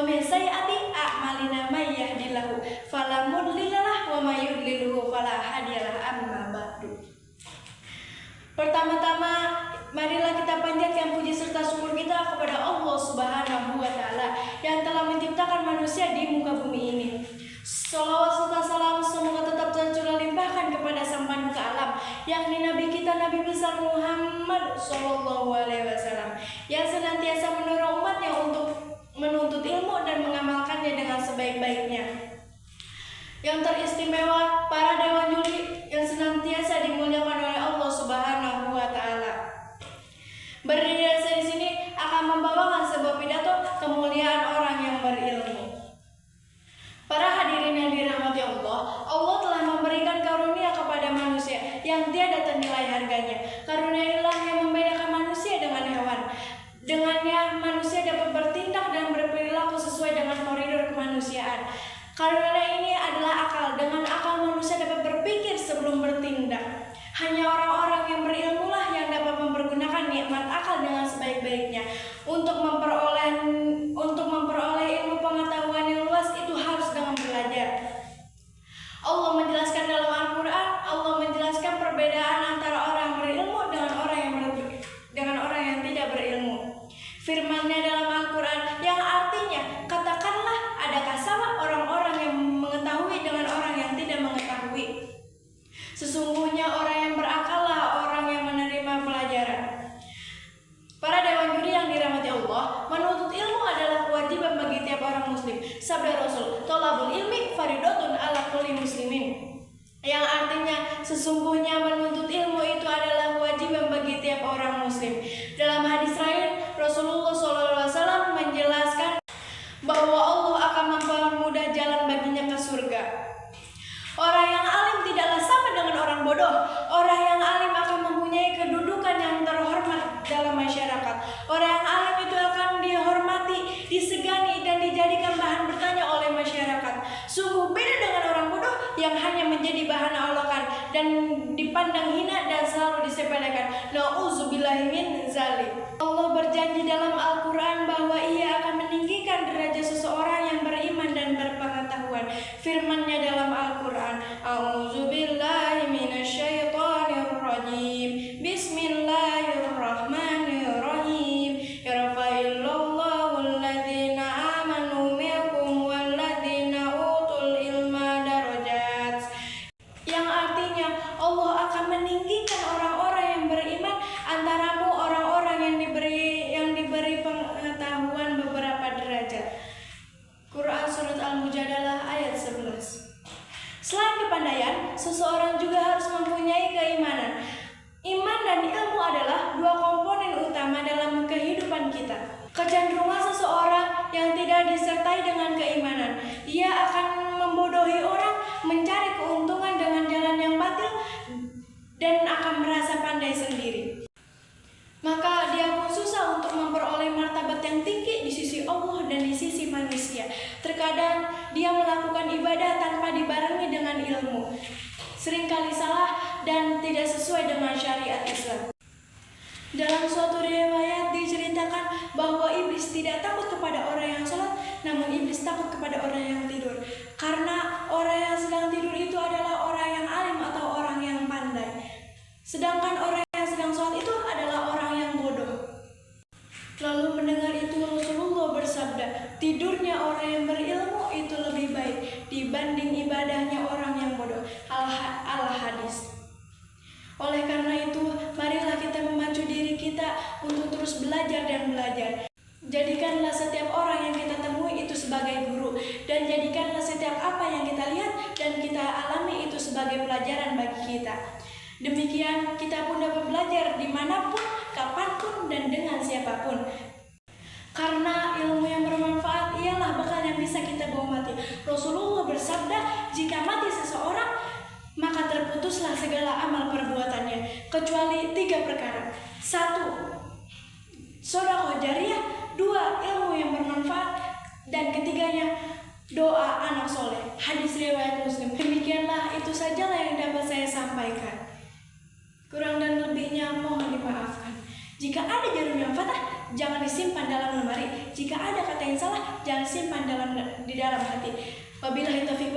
wa min sayyiati a'malina may yahdihillahu fala mudhillalah wa may yudlilhu fala hadiyalah. Amma ba'du. Pertama-tama marilah kita panjatkan puji serta syukur kita kepada Allah Subhanahu wa taala yang telah menciptakan manusia di muka bumi ini. Shalawat serta salam semoga tetap tercurah limpahkan kepada sang panutan alam, yakni Nabi kita Nabi besar Muhammad Sallallahu Alaihi Wasallam, yang senantiasa mendorong umatnya untuk menuntut ilmu dan mengamalkannya dengan sebaik-baiknya. Yang teristimewa para dewan juri yang senantiasa dimuliakan oleh Allah Subhanahu wa taala. Berdiri di sini akan membawakan sebuah pidato kemuliaan orang yang berilmu. Para hadirin yang dirahmati Allah, Allah telah memberikan karunia kepada manusia yang tiada ternilai harganya. Karunia inilah yang membedakan manusia dengan hewan. Dengannya manusia dapat bertindak dan berperilaku sesuai dengan koridor kemanusiaan. Karunia ini adalah akal. Dengan akal manusia dapat berpikir sebelum bertindak. Hanya orang-orang yang berilmu lah yang dapat mempergunakan nikmat akal dengan sebaik-baiknya. Untuk memperoleh ilmu pengetahuan yang luas itu harus dengan belajar. Allah menjelaskan dalam Al-Quran, Allah menjelaskan perbedaan antara orang berilmu dengan orang yang tidak berilmu. Firman-Nya dalam Al-Quran yang artinya, katakanlah adakah sama orang-orang yang mengetahui dengan orang yang tidak mengetahui? Sesungguhnya orang yang berakallah orang yang menerima pelajaran. Para dewan juri yang dirahmati Allah, menuntut ilmu adalah kewajiban bagi tiap orang muslim. Sabda Rasul, thalabul ilmi faridatun ala kulli muslimin. Yang artinya, sesungguhnya menuntut ilmu itu adalah kewajiban bagi tiap orang muslim. Dalam hadis lain, Rasulullah SAW menjelaskan bahwa Allah akan mempermudah jalan baginya ke surga. Orang yang alim tidaklah sama dengan orang bodoh. Orang yang alim akan mempunyai kedudukan yang terhormat dalam masyarakat. Orang yang alim itu akan dihormati, disegani, dan dijadikan bahan bertanya oleh masyarakat. Sungguh beda dengan orang bodoh yang hanya menjadi bahan olokan dan dipandang hina dan selalu disepelekan. Nauzubillahi min zalik. Allah berjanji dalam Al-Quran bahwa Ia akan meninggikan derajat seseorang yang beriman dan berpengetahuan. Firman-Nya dalam Al-Quran, A'udzubillahi minasyaitonirrajim. Bismillahirrahmanirrahim. Yarfa'illallahu alladzina amanu minkum walladzina utul ilma darajat. Yang artinya Allah akan meninggikan orang-orang yang beriman antaramu orang-orang yang diberi pengetahuan beberapa derajat. Quran Surat Al-Mujadalah ayat 11. Selain kepandaian, seseorang juga harus mempunyai keimanan. Iman dan ilmu adalah dua komponen utama dalam kehidupan kita. Kecenderungan seseorang yang tidak disertai dengan keimanan, ia akan membodohi orang, mencari keuntungan dengan jalan yang batil, dan akan merasa pandai sendiri. Maka dia pun susah untuk memperoleh martabat yang tinggi di sisi Allah dan di sisi manusia. Terkadang dia melakukan ibadah tanpa dibarengi dengan ilmu, seringkali salah dan tidak sesuai dengan syariat Islam. Dalam suatu riwayat diceritakan bahwa iblis tidak takut kepada orang yang sholat, namun iblis takut kepada orang yang tidur. Karena orang yang sedang tidur itu adalah orang yang alim atau orang yang pandai, sedangkan orang yang sedang sholat itu adalah orang yang bodoh. Lalu mendengar itu Rasulullah bersabda, tidurnya orang yang berilmu itu lebih baik dibanding ibadahnya orang yang bodoh. Al-Hadis. Oleh karena itu, marilah kita memacu diri kita untuk terus belajar dan belajar. Jadikanlah setiap orang yang kita temui itu sebagai guru, dan jadikanlah setiap apa yang kita lihat dan kita alami itu sebagai pelajaran bagi kita. Demikian kita pun dapat belajar dimanapun, kapanpun, dan dengan siapapun. Karena ilmu yang bermanfaat ialah bekal yang bisa kita bawa mati. Rasulullah bersabda, jika mati seseorang, maka terputuslah segala amal perbuatannya, kecuali 3 perkara. 1. Sedekah jariyah. 2. Ilmu yang bermanfaat. Dan ketiganya, doa anak soleh. Hadis riwayat Muslim. Demikianlah itu sajalah yang dapat saya sampaikan. Kurang dan lebihnya mohon dimaafkan. Jika ada jarum yang patah, jangan disimpan dalam lemari. Jika ada kata yang salah, jangan simpan di dalam hati. Wabillahi taufiq